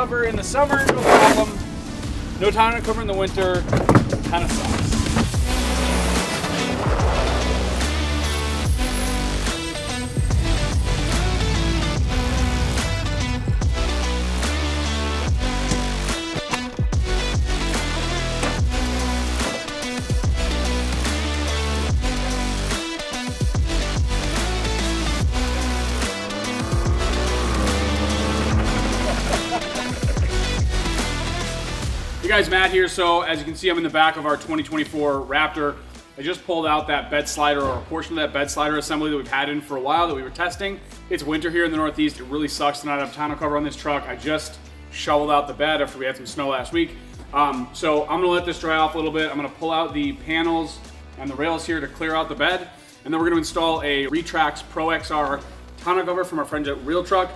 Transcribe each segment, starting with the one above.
cover in the summer, no problem. No tonneau cover in the winter, kind of sucks. Hey guys, Matt here. So as you can see, I'm in the back of our 2024 Raptor. I just pulled out that bed slider, or a portion of that bed slider assembly that we've had in for a while that we were testing. It's winter here in the Northeast. It really sucks to not have tonneau cover on this truck. I just shoveled out the bed after we had some snow last week. So I'm gonna let this dry off a little bit. I'm gonna pull out the panels and the rails here to clear out the bed. And then we're gonna install a Retrax PRO XR tonneau cover from our friends at Realtruck.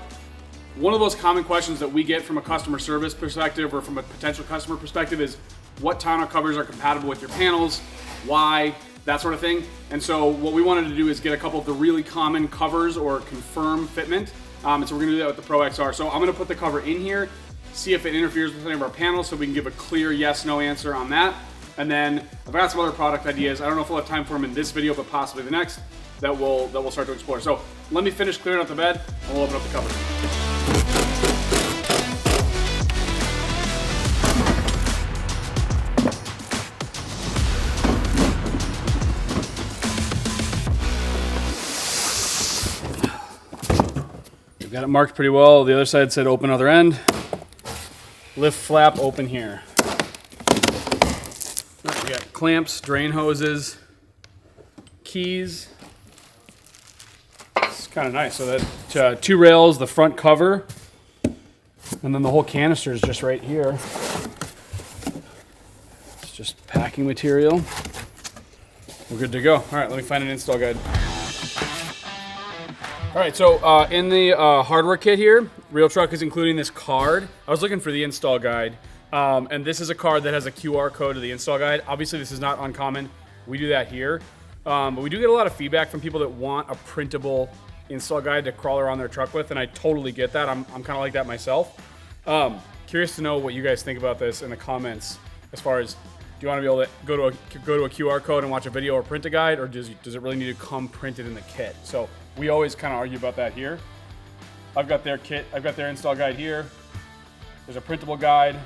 One of those common questions that we get from a customer service perspective or from a potential customer perspective is what tonneau covers are compatible with your panels, why, that sort of thing. And so what we wanted to do is get a couple of the really common covers or confirm fitment. And so we're gonna do that with the PRO XR. So I'm gonna put the cover in here, see if it interferes with any of our panels so we can give a clear yes, no answer on that. And then I've got some other product ideas. I don't know if we'll have time for them in this video, but possibly the next, that we'll start to explore. So let me finish clearing out the bed and we'll open up the cover. Got it marked pretty well. The other side said open other end. Lift flap open here. We got clamps, drain hoses, keys. It's kind of nice. So that 2 rails, the front cover, and then the whole canister is just right here. It's just packing material. We're good to go. All right, let me find an install guide. All right, so in the hardware kit here, Realtruck is including this card. I was looking for the install guide, and this is a card that has a QR code to the install guide. Obviously, this is not uncommon. We do that here, but we do get a lot of feedback from people that want a printable install guide to crawl around their truck with, and I totally get that. I'm kind of like that myself. Curious to know what you guys think about this in the comments as far as, do you want to be able to go to a QR code and watch a video or print a guide, or does it really need to come printed in the kit? So we always kind of argue about that here. I've got their kit, I've got their install guide here. There's a printable guide.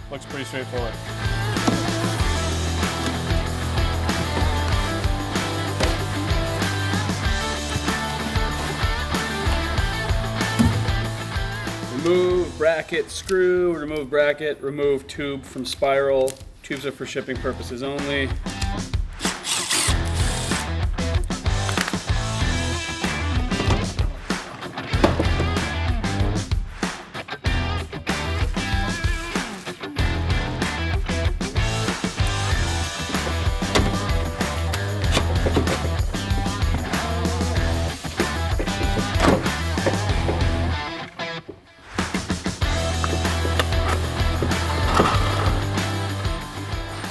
Looks pretty straightforward. Remove bracket screw, remove bracket, remove tube from spiral. Tubes are for shipping purposes only.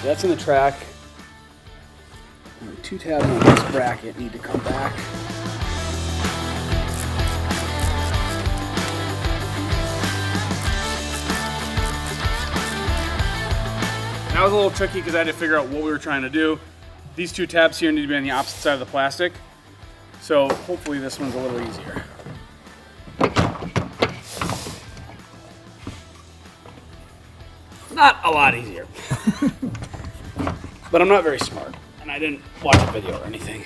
That's in the track. 2 tabs on this bracket need to come back. That was a little tricky because I had to figure out what we were trying to do. These 2 tabs here need to be on the opposite side of the plastic. So hopefully this one's a little easier. Not a lot easier. But I'm not very smart, and I didn't watch a video or anything.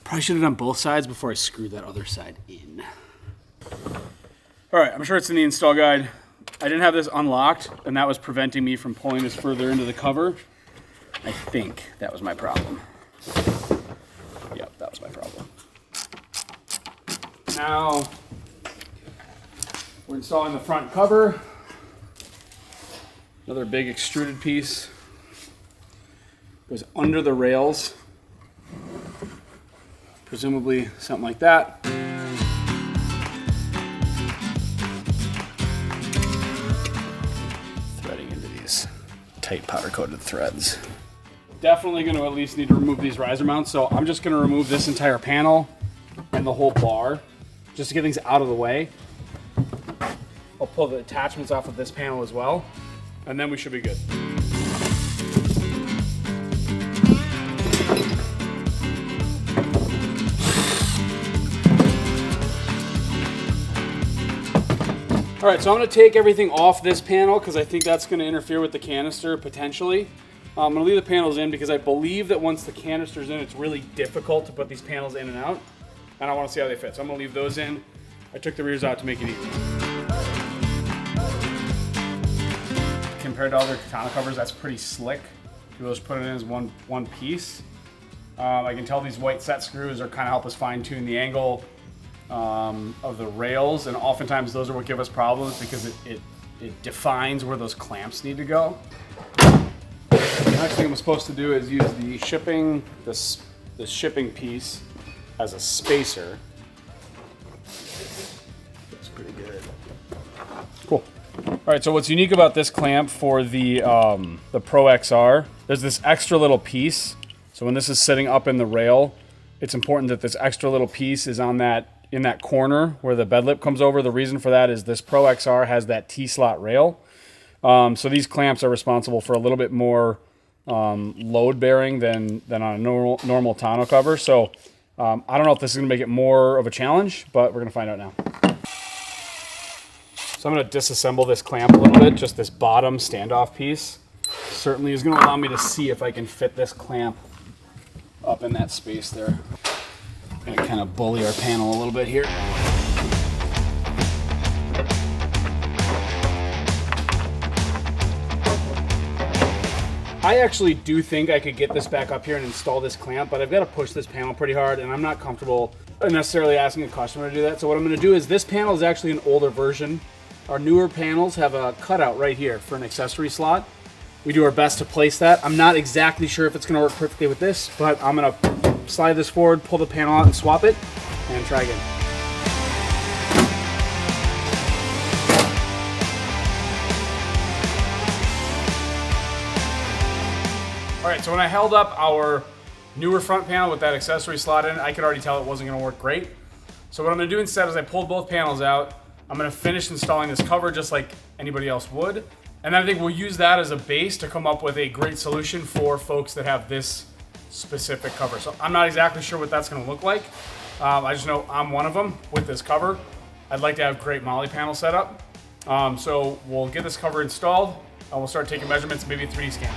Probably should have done both sides before I screwed that other side in. All right, I'm sure it's in the install guide. I didn't have this unlocked, and that was preventing me from pulling this further into the cover. I think that was my problem. Yep, that was my problem. Now, we're installing the front cover. Another big extruded piece. Goes under the rails. Presumably something like that. Threading into these tight powder coated threads. Definitely going to at least need to remove these riser mounts, so I'm just going to remove this entire panel and the whole bar, just to get things out of the way. I'll pull the attachments off of this panel as well, and then we should be good. All right, so I'm gonna take everything off this panel because I think that's gonna interfere with the canister potentially. I'm gonna leave the panels in because I believe that once the canister's in, it's really difficult to put these panels in and out. And I wanna see how they fit. So I'm gonna leave those in. I took the rears out to make it easy. Compared to other tonneau covers, that's pretty slick. You'll just put it in as one piece. I can tell these white set screws are kind of help us fine tune the angle of the rails, and oftentimes those are what give us problems because it defines where those clamps need to go. The next thing I'm supposed to do is use the shipping piece as a spacer. That's pretty good. Cool. All right, so what's unique about this clamp for the Pro XR, there's this extra little piece. So when this is sitting up in the rail, it's important that this extra little piece is in that corner where the bed lip comes over. The reason for that is this Pro XR has that T-slot rail. So these clamps are responsible for a little bit more load bearing than on a normal tonneau cover. So I don't know if this is gonna make it more of a challenge, but we're gonna find out now. So I'm gonna disassemble this clamp a little bit, just this bottom standoff piece. Certainly is gonna allow me to see if I can fit this clamp up in that space there. Gonna kind of bully our panel a little bit here. I actually do think I could get this back up here and install this clamp, but I've got to push this panel pretty hard, and I'm not comfortable necessarily asking a customer to do that. So what I'm going to do is, this panel is actually an older version. Our newer panels have a cutout right here for an accessory slot. We do our best to place that. I'm not exactly sure if it's going to work perfectly with this, but I'm going to slide this forward, pull the panel out and swap it, and try again. All right, so when I held up our newer front panel with that accessory slot in, I could already tell it wasn't gonna work great. So what I'm gonna do instead is I pulled both panels out. I'm gonna finish installing this cover just like anybody else would. And then I think we'll use that as a base to come up with a great solution for folks that have this specific cover. So I'm not exactly sure what that's gonna look like. I just know I'm one of them with this cover. I'd like to have great MOLLE panel set up. So we'll get this cover installed, and we'll start taking measurements, maybe a 3D scan.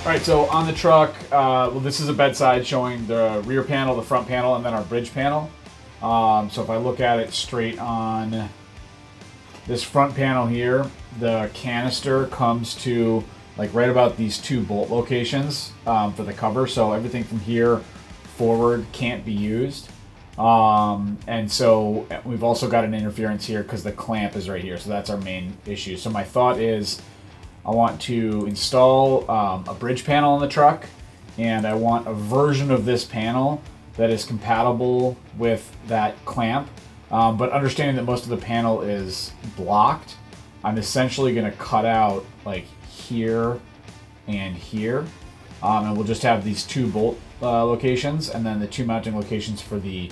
All right, so on the truck, well, this is a bedside showing the rear panel, the front panel, and then our bridge panel. So if I look at it straight on this front panel here, the canister comes to like right about these two bolt locations for the cover. So everything from here forward can't be used. And so we've also got an interference here because the clamp is right here. So that's our main issue. So my thought is, I want to install a bridge panel in the truck, and I want a version of this panel that is compatible with that clamp. But understanding that most of the panel is blocked, I'm essentially going to cut out like here and here. And we'll just have these two bolt locations and then the two mounting locations for the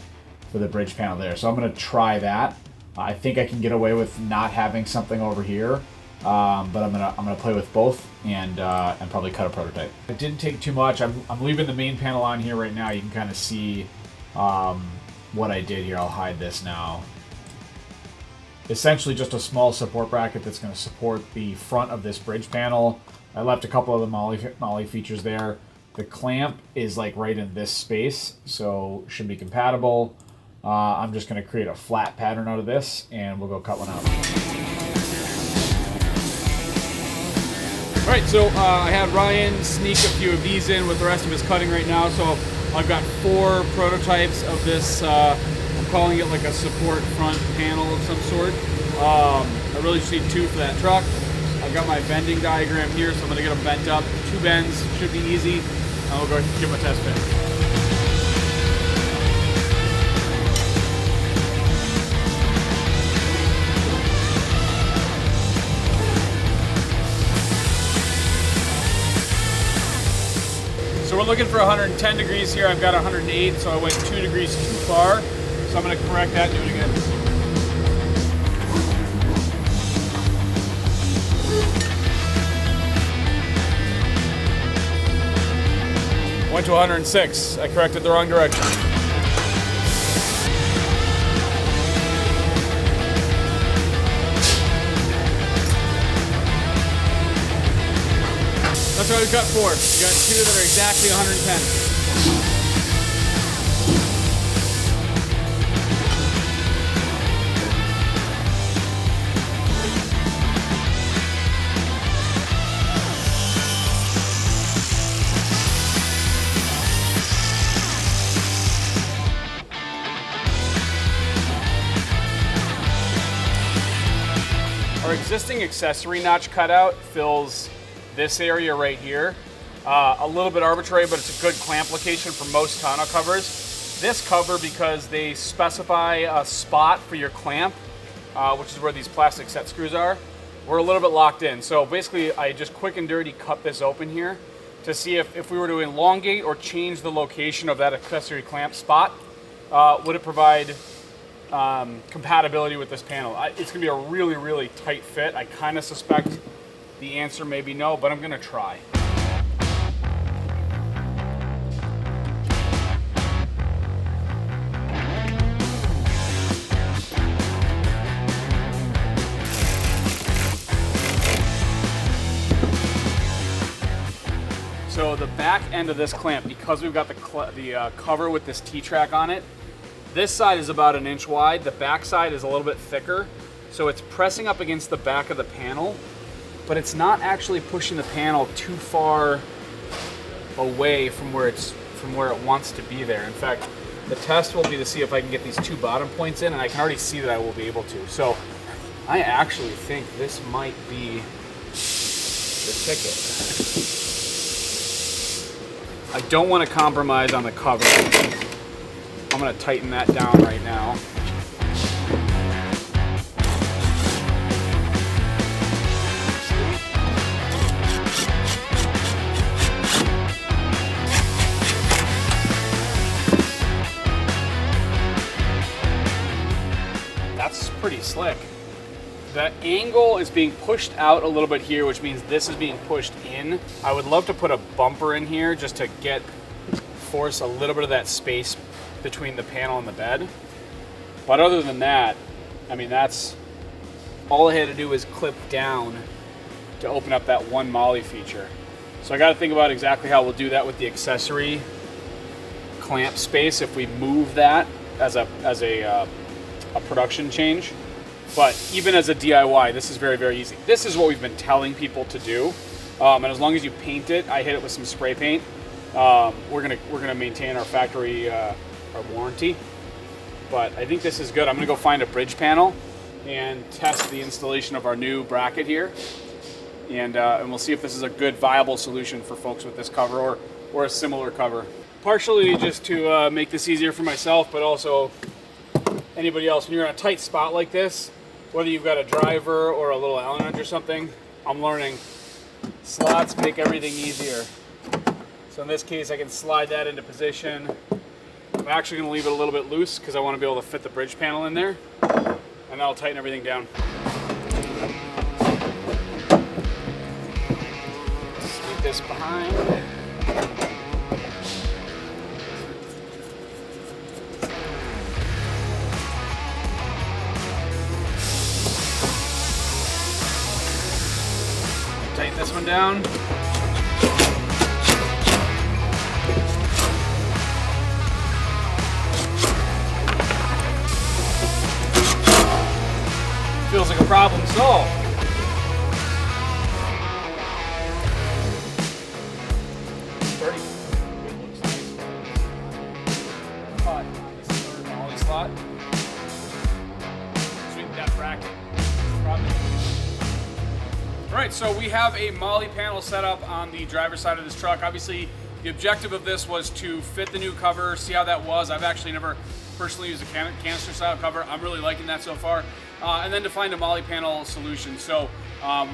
bridge panel there. So I'm going to try that. I think I can get away with not having something over here. But I'm gonna play with both and probably cut a prototype. It didn't take too much. I'm leaving the main panel on here right now. You can kind of see what I did here. I'll hide this now. Essentially just a small support bracket that's going to support the front of this bridge panel. I left a couple of the MOLLE features there. The clamp is like right in this space, so should be compatible. I'm just going to create a flat pattern out of this, and we'll go cut one out. All right, so I had Ryan sneak a few of these in with the rest of his cutting right now. So I've got 4 prototypes of this. I'm calling it like a support front panel of some sort. I really just need 2 for that truck. I've I've got my bending diagram here, so I'm gonna get them bent up. 2 bends, should be easy. And we'll go give them a test fit. So we're looking for 110 degrees here. I've got 108, so I went 2 degrees too far. So I'm gonna correct that and do it again. Went to 106. I corrected the wrong direction. That's why we've got 4. We got 2 that are exactly 110. Our existing accessory notch cutout fills this area right here. A little bit arbitrary, but it's a good clamp location for most tonneau covers. This cover, because they specify a spot for your clamp, which is where these plastic set screws are, we're a little bit locked in. So basically, I just quick and dirty cut this open here to see if we were to elongate or change the location of that accessory clamp spot, would it provide compatibility with this panel. It's gonna be a really, really tight fit. I kind of suspect the answer may be no, but I'm gonna try. So the back end of this clamp, because we've got the cover with this T-track on it, this side is about 1 inch wide. The back side is a little bit thicker, so it's pressing up against the back of the panel, but it's not actually pushing the panel too far away from where it wants to be there. In fact, the test will be to see if I can get these 2 bottom points in, and I can already see that I will be able to. So I actually think this might be the ticket. I don't want to compromise on the cover. I'm going to tighten that down right now. That's pretty slick. The angle is being pushed out a little bit here, which means this is being pushed in. I would love to put a bumper in here just to force a little bit of that space between the panel and the bed. But other than that, I mean, that's all I had to do was clip down to open up that one MOLLE feature. So I got to think about exactly how we'll do that with the accessory clamp space if we move that as a production change. But even as a DIY, this is very, very easy. This is what we've been telling people to do. And as long as you paint it, I hit it with some spray paint. We're gonna maintain our factory our warranty. But I think this is good. I'm gonna go find a bridge panel and test the installation of our new bracket here. And we'll see if this is a good, viable solution for folks with this cover or a similar cover. Partially just to make this easier for myself, but also anybody else. When you're in a tight spot like this, whether you've got a driver or a little Allen wrench or something, I'm learning slots make everything easier. So in this case, I can slide that into position. I'm actually going to leave it a little bit loose because I want to be able to fit the bridge panel in there, and that'll tighten everything down. Sneak this behind. Tighten this one down. Feels like a problem solved. Sturdy. It looks nice. Cut on this third MOLLE slot. Sweeten that bracket. All right, so we have a MOLLE panel set up on the driver's side of this truck. Obviously, the objective of this was to fit the new cover, see how that was. I've actually never personally used a canister style cover. I'm really liking that so far. And then to find a MOLLE panel solution. So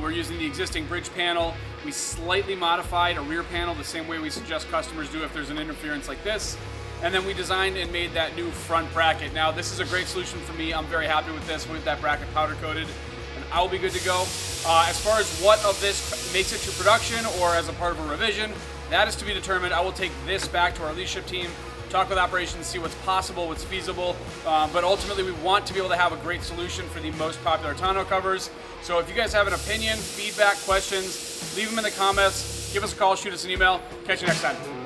we're using the existing bridge panel. We slightly modified a rear panel the same way we suggest customers do if there's an interference like this. And then we designed and made that new front bracket. Now, this is a great solution for me. I'm very happy with this, with that bracket powder coated, and I'll be good to go. As far as what of this makes it to production or as a part of a revision, that is to be determined. I will take this back to our leadership team, talk with operations, see what's possible, what's feasible. But ultimately, we want to be able to have a great solution for the most popular tonneau covers. So if you guys have an opinion, feedback, questions, leave them in the comments. Give us a call, shoot us an email. Catch you next time.